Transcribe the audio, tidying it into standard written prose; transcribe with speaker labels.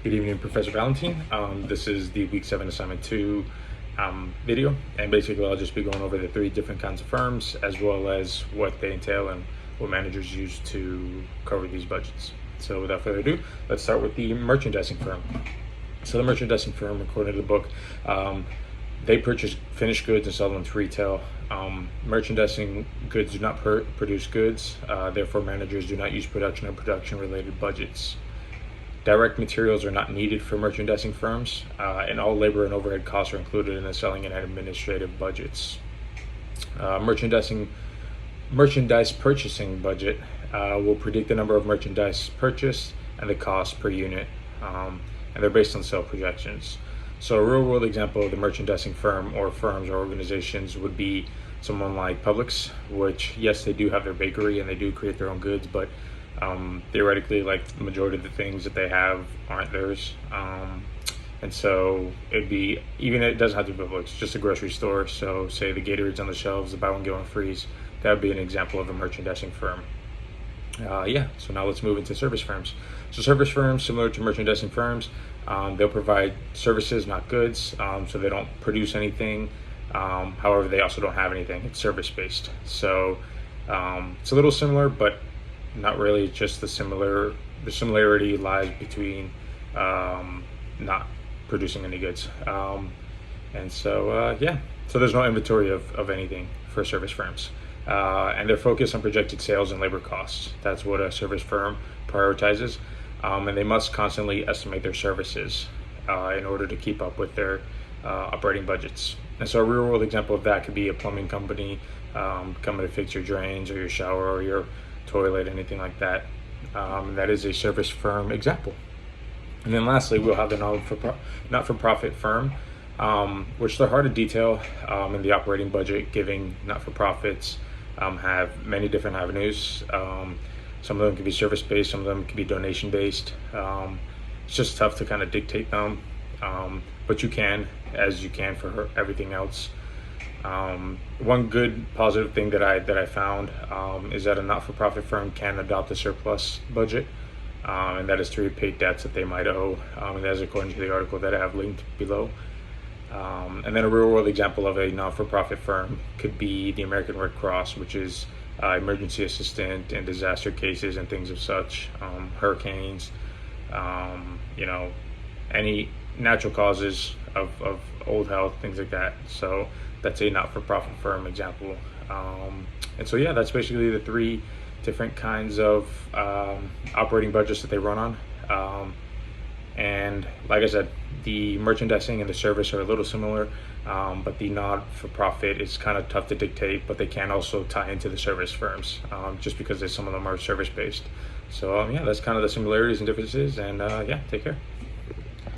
Speaker 1: Good evening, Professor Valentine. This is the Week 7 Assignment 2 video, and basically I'll just be going over the 3 different kinds of firms as well as what they entail and what managers use to cover these budgets. So without further ado, let's start with the merchandising firm. So the merchandising firm, according to the book, they purchase finished goods and sell them to retail. Merchandising goods do not produce goods, therefore managers do not use production or production-related budgets. Direct materials are not needed for merchandising firms, and all labor and overhead costs are included in the selling and administrative budgets. Merchandise purchasing budget will predict the number of merchandise purchased and the cost per unit, and they're based on sale projections. So a real-world example of the merchandising firm or firms or organizations would be someone like Publix, which, yes, they do have their bakery and they do create their own goods, but theoretically, like, the majority of the things that they have aren't theirs. And so it'd be, even it doesn't have to be Publix, just a grocery store. So say the Gatorade's on the shelves, the buy one get one frees, that would be an example of a merchandising firm. So now let's move into service firms. So service firms, similar to merchandising firms, they'll provide services, not goods. So they don't produce anything. However, they also don't have anything. It's service-based. So it's a little similar, but not really. Just the similarity lies between not producing any goods. So there's no inventory of anything for service firms. And they're focused on projected sales and labor costs. That's what a service firm prioritizes. And they must constantly estimate their services in order to keep up with their operating budgets. And so a real world example of that could be a plumbing company coming to fix your drains or your shower or your toilet, anything like that. That is a service firm example. And then lastly, we'll have the not-for-profit firm, which they're hard to detail in the operating budget, giving not-for-profits have many different avenues. Some of them can be service-based, some of them can be donation-based. It's just tough to kind of dictate them, but you can, as you can for everything else. One good positive thing that I found is that a not-for-profit firm can adopt a surplus budget, and that is to repay debts that they might owe, and that is according to the article that I have linked below. And then a real-world example of a not-for-profit firm could be the American Red Cross, which is emergency assistant in disaster cases and things of such, hurricanes, any natural causes of old health, things like that. So that's a not-for-profit firm example. And so that's basically the 3 different kinds of operating budgets that they run on. And like I said, the merchandising and the service are a little similar, but the not-for-profit is kind of tough to dictate, but they can also tie into the service firms, just because some of them are service-based. So that's kind of the similarities and differences, and take care.